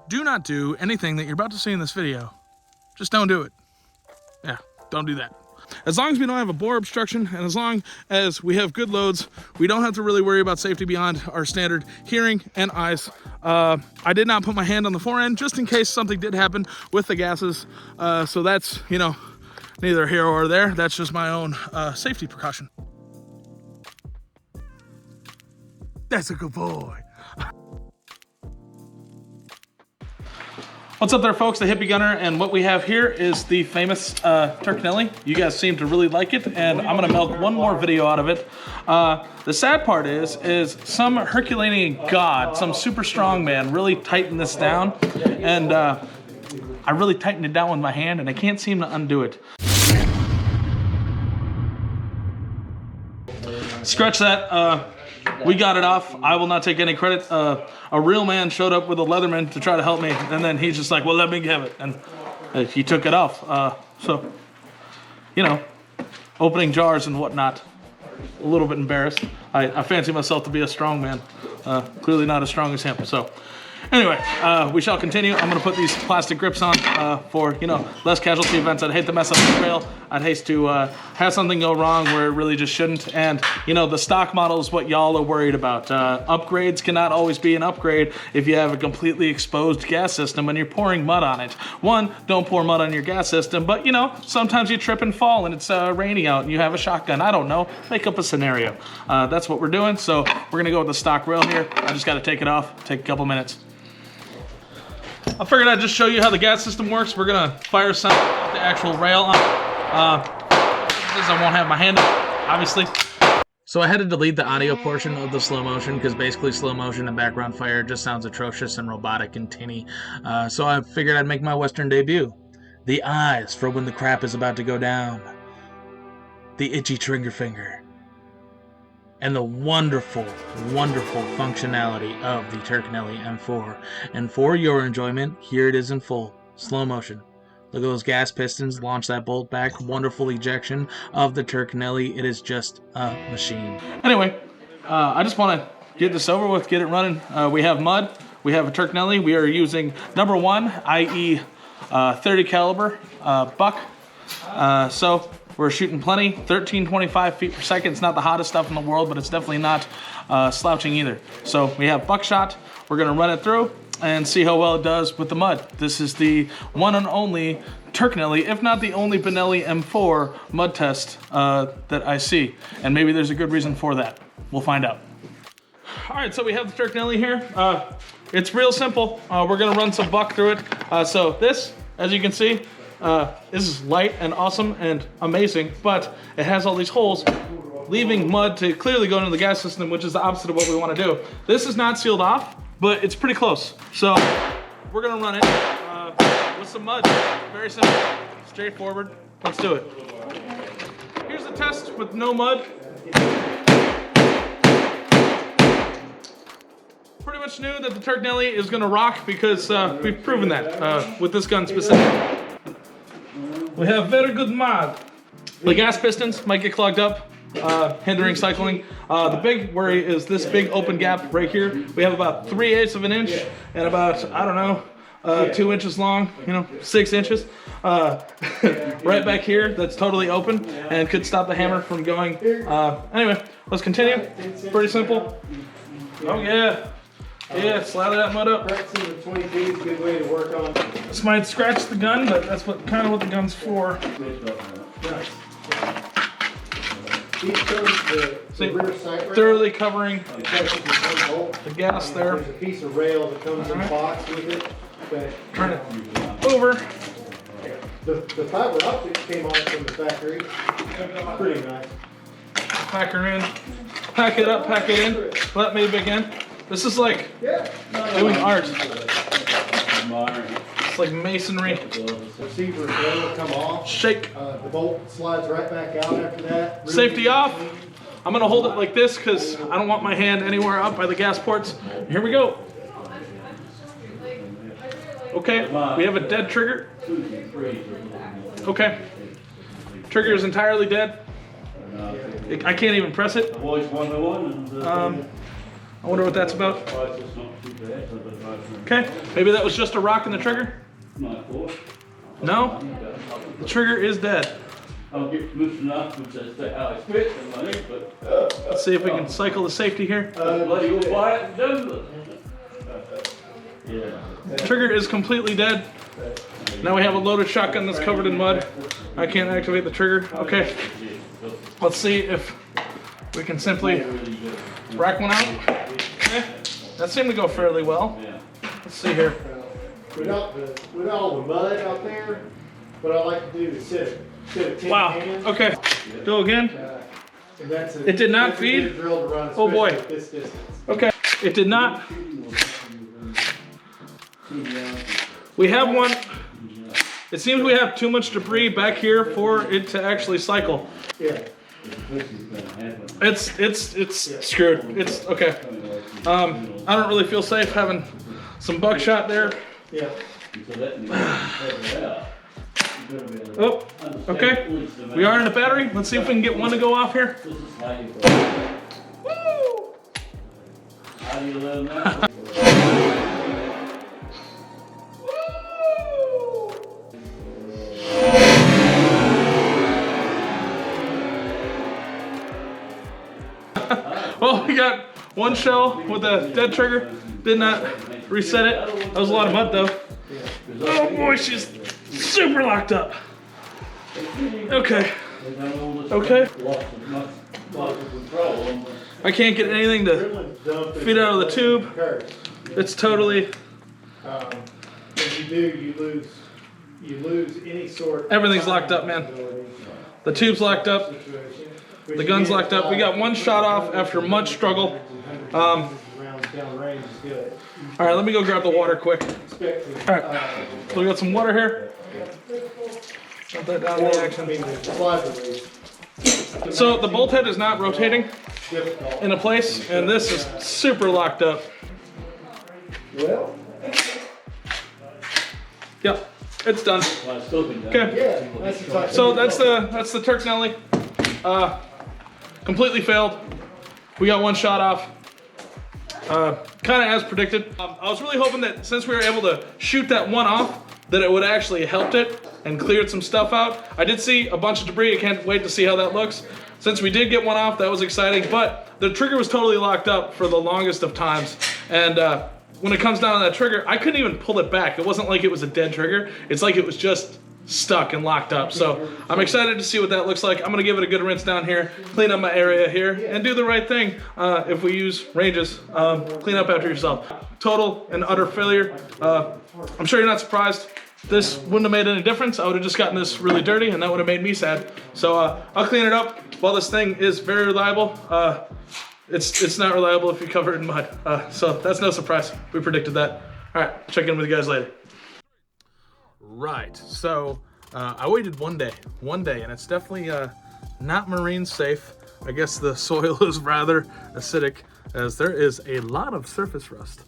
Do not do anything that you're about to see in this video. Just don't do it. Yeah, don't do that. As long as we don't have a bore obstruction and as long as we have good loads, we don't have to really worry about safety beyond our standard hearing and eyes. I did not put my hand on the fore end just in case something did happen with the gases. So that's, you know, neither here or there. That's just my own safety precaution. That's a good boy. What's up there, folks? The Hippie Gunner, and what we have here is the famous Turknelli. You guys seem to really like it, and I'm gonna milk one more video out of it. The sad part is some Herculean god, some super strong man, really tightened this down, and I really tightened it down with my hand, and I can't seem to undo it. Scratch that. We got it off. I will not take any credit. A real man showed up with a Leatherman to try to help me, and then he's just like, well, let me have it. And he took it off. So, you know, opening jars and whatnot. A little bit embarrassed. I fancy myself to be a strong man. Clearly not as strong as him. So, anyway, we shall continue. I'm going to put these plastic grips on for, you know, less casualty events. I'd hate to mess up the trail. I'd hate to have something go wrong where it really just shouldn't. And, you know, the stock model is what y'all are worried about. Upgrades cannot always be an upgrade if you have a completely exposed gas system and you're pouring mud on it. One, don't pour mud on your gas system, but, you know, sometimes you trip and fall and it's raining out and you have a shotgun. I don't know. Make up a scenario. That's what we're doing. So we're going to go with the stock rail here. I just got to take it off. Take a couple minutes. I figured I'd just show you how the gas system works. We're gonna fire some the actual rail on. Because I won't have my hand up, obviously. So I had to delete the audio portion of the slow motion because basically slow motion and background fire just sounds atrocious and robotic and tinny. So I figured I'd make my Western debut. The eyes for when the crap is about to go down. The itchy trigger finger. And the wonderful, wonderful functionality of the Turknelli M4. And for your enjoyment, here it is in full, slow motion. Look at those gas pistons, launch that bolt back, wonderful ejection of the Turknelli. It is just a machine. Anyway, I just want to get this over with, get it running. We have mud, we have a Turknelli. We are using number 1, i.e. 30 caliber buck. So we're shooting plenty, 1325 feet per second. It's not the hottest stuff in the world, but it's definitely not slouching either. So we have buckshot. We're gonna run it through and see how well it does with the mud. This is the one and only Turknelli, if not the only Benelli M4 mud test that I see. And maybe there's a good reason for that. We'll find out. All right, so we have the Turknelli here. It's real simple. We're gonna run some buck through it. So this, as you can see, this is light and awesome and amazing, but it has all these holes, leaving mud to clearly go into the gas system, which is the opposite of what we want to do. This is not sealed off, but it's pretty close. So we're gonna run it with some mud. Very simple, straightforward. Let's do it. Here's the test with no mud. Pretty much knew that the Turknelli is gonna rock because we've proven that with this gun specifically. We have very good mud. The gas pistons might get clogged up, hindering cycling. The big worry is this big open gap right here. We have about 3/8 of an inch and about, I don't know, 2 inches long, you know, 6 inches. Right back here, that's totally open and could stop the hammer from going. Anyway, let's continue. Pretty simple. Oh yeah. Yeah, slather that mud up. Practicing with 20 feet is a good way to work on. This might scratch the gun, but that's kind of what the gun's for. Thoroughly covering the gas there. There's a piece of rail that comes in a box with it. Turn it over. The fiber optic came on from the factory. Pretty nice. Pack her in. Pack it up, pack it in. Let me begin. This is like doing art. It's like masonry. The receiver will come off. Shake. The bolt slides right back out after that. Safety off. I'm gonna hold it like this because I don't want my hand anywhere up by the gas ports. Here we go. Okay, we have a dead trigger. Okay. Trigger is entirely dead. I can't even press it. I wonder what that's about. Okay, maybe that was just a rock in the trigger. No, the trigger is dead. Let's see if we can cycle the safety here. Trigger is completely dead. Now we have a loaded shotgun that's covered in mud. I can't activate the trigger. Okay, let's see if we can simply rack one out. Okay, that seemed to go fairly well. Let's see here. Without all the mud out there, what I like to do is sit a tin Wow. can. Okay. Go again. And that's It did not feed? a drill to run, Oh boy. especially at this distance. Okay. It did not. We have one. It seems we have too much debris back here for it to actually cycle. Yeah. It's screwed. It's okay. I don't really feel safe having some buckshot there. Yeah. Oh, okay. We are in a battery. Let's see if we can get one to go off here. Woo! Well, we got one shell with a dead trigger. Did not reset it. That was a lot of mud though. Oh boy, she's super locked up. Okay. Okay. I can't get anything to feed out of the tube. It's totally. If you do, you lose any sort. Everything's locked up, man. The tube's locked up. The gun's locked up. We got one shot off after much struggle. All right, let me go grab the water quick. All right, so we got some water here. Put that down in the action. So the bolt head is not rotating into place, and this is super locked up. Yep, it's done. Okay, so that's the Turknelli. Completely failed. We got one shot off. Kind of as predicted. I was really hoping that since we were able to shoot that one off, that it would actually helped it and cleared some stuff out. I did see a bunch of debris. I can't wait to see how that looks. Since we did get one off, that was exciting, but the trigger was totally locked up for the longest of times. And when it comes down to that trigger, I couldn't even pull it back. It wasn't like it was a dead trigger. It's like it was just stuck and locked up. So I'm excited to see what that looks like. I'm gonna give it a good rinse down here, clean up my area here, and do the right thing. If we use ranges, clean up after yourself. Total and utter failure. I'm sure you're not surprised. This wouldn't have made any difference. I would have just gotten this really dirty and that would have made me sad. So I'll clean it up. While this thing is very reliable, it's not reliable if you cover it in mud. So that's no surprise. We predicted that. All right, check in with you guys later. Right, so I waited one day, and it's definitely not marine safe. I guess the soil is rather acidic, as there is a lot of surface rust,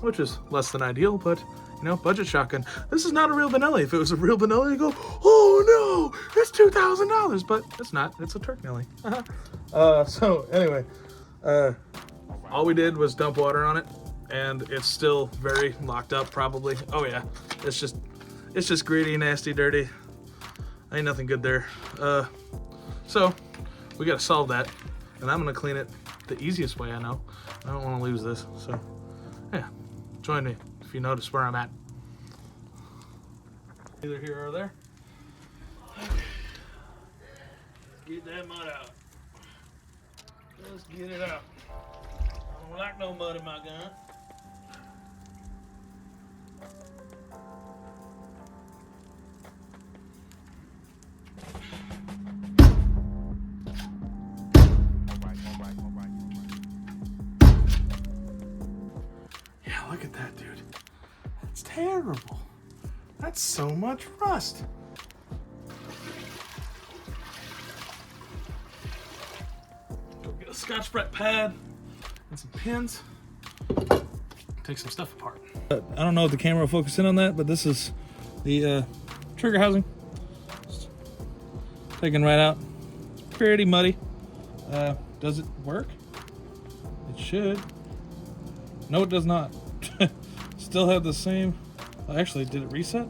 which is less than ideal, but you know, budget shotgun. This is not a real Benelli. If it was a real Benelli, you go, oh no, it's $2,000, but it's not. It's a Turknelli. So anyway, all we did was dump water on it, and it's still very locked up, probably. Oh yeah, it's just greedy, nasty, dirty. Ain't nothing good there. So we gotta solve that, and I'm gonna clean it the easiest way I know. I don't want to lose this, so yeah, join me if you notice where I'm at. Either here or there. Get that mud out. Let's get it out. I don't like no mud in my gun. Yeah, look at that, dude. That's terrible. That's so much rust. Go get a Scotch-Brite pad and some pins. Take some stuff apart. I don't know if the camera will focus in on that, but this is the trigger housing. Just taken right out. It's pretty muddy. Does it work? It should. No, it does not. Still have the same. Actually, did it reset?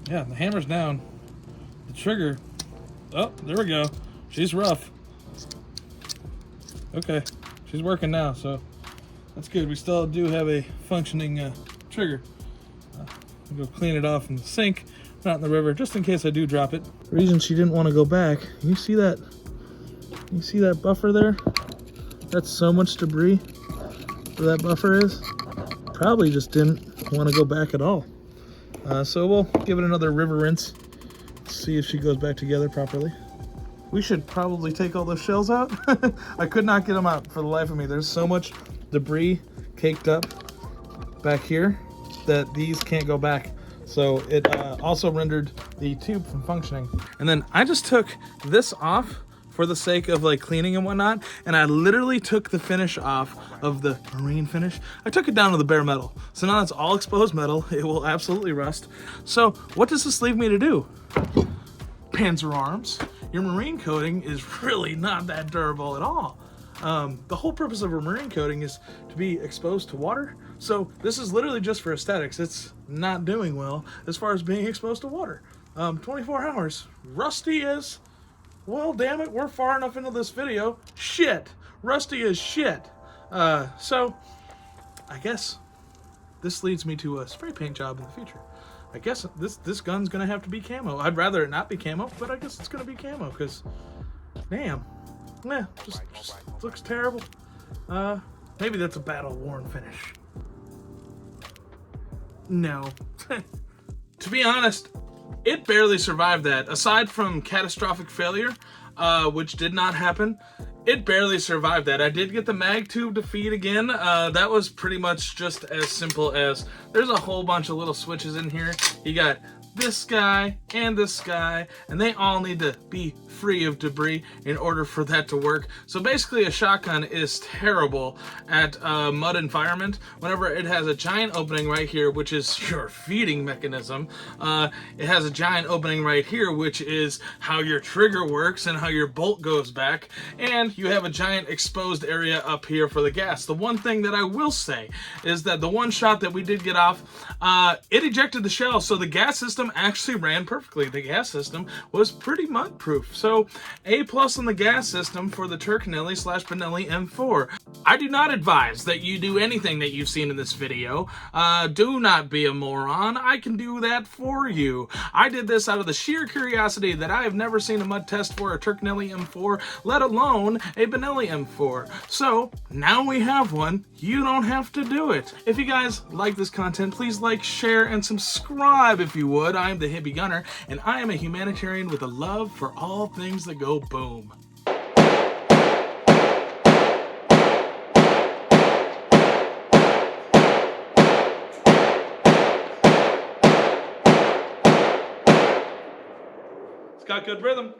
Yeah, the hammer's down. The trigger. Oh, there we go. She's rough. Okay, she's working now, so that's good. We still do have a functioning trigger. I'll go clean it off in the sink, not in the river, just in case I do drop it. The reason she didn't want to go back, you see that? You see that buffer there? That's so much debris where that buffer is. Probably just didn't want to go back at all. So we'll give it another river rinse, see if she goes back together properly. We should probably take all those shells out. I could not get them out for the life of me. There's so much debris caked up back here that these can't go back. So it also rendered the tube from functioning. And then I just took this off for the sake of like cleaning and whatnot, and I literally took the finish off of the marine finish. I took it down to the bare metal. So now it's all exposed metal. It will absolutely rust. So what does this leave me to do? Panzer arms. Your marine coating is really not that durable at all. The whole purpose of a marine coating is to be exposed to water. So this is literally just for aesthetics. It's not doing well as far as being exposed to water. 24 hours. Rusty is, well, damn it, we're far enough into this video. Shit. Rusty is shit. So I guess this leads me to a spray paint job in the future. I guess this gun's gonna have to be camo. I'd rather it not be camo, but I guess it's gonna be camo because, damn, just looks terrible. Maybe that's a battle-worn finish. No. To be honest, it barely survived that. Aside from catastrophic failure, which did not happen, it barely survived that. I did get the mag tube to feed again. That was pretty much just as simple as there's a whole bunch of little switches in here. You got this guy, and they all need to be free of debris in order for that to work. So basically a shotgun is terrible at a mud environment whenever it has a giant opening right here, which is your feeding mechanism. It has a giant opening right here, which is how your trigger works and how your bolt goes back, and you have a giant exposed area up here for the gas. The one thing that I will say is that the one shot that we did get off, it ejected the shell, so the gas system actually ran perfectly. The gas system was pretty mud proof. So A+ on the gas system for the Turknelli / Benelli M4. I do not advise that you do anything that you've seen in this video. Do not be a moron. I can do that for you. I did this out of the sheer curiosity that I have never seen a mud test for a Turknelli M4, let alone a Benelli M4. So now we have one. You don't have to do it. If you guys like this content, please like, share, and subscribe if you would. I am the Hippie Gunner, and I am a humanitarian with a love for all things that go boom. It's got good rhythm.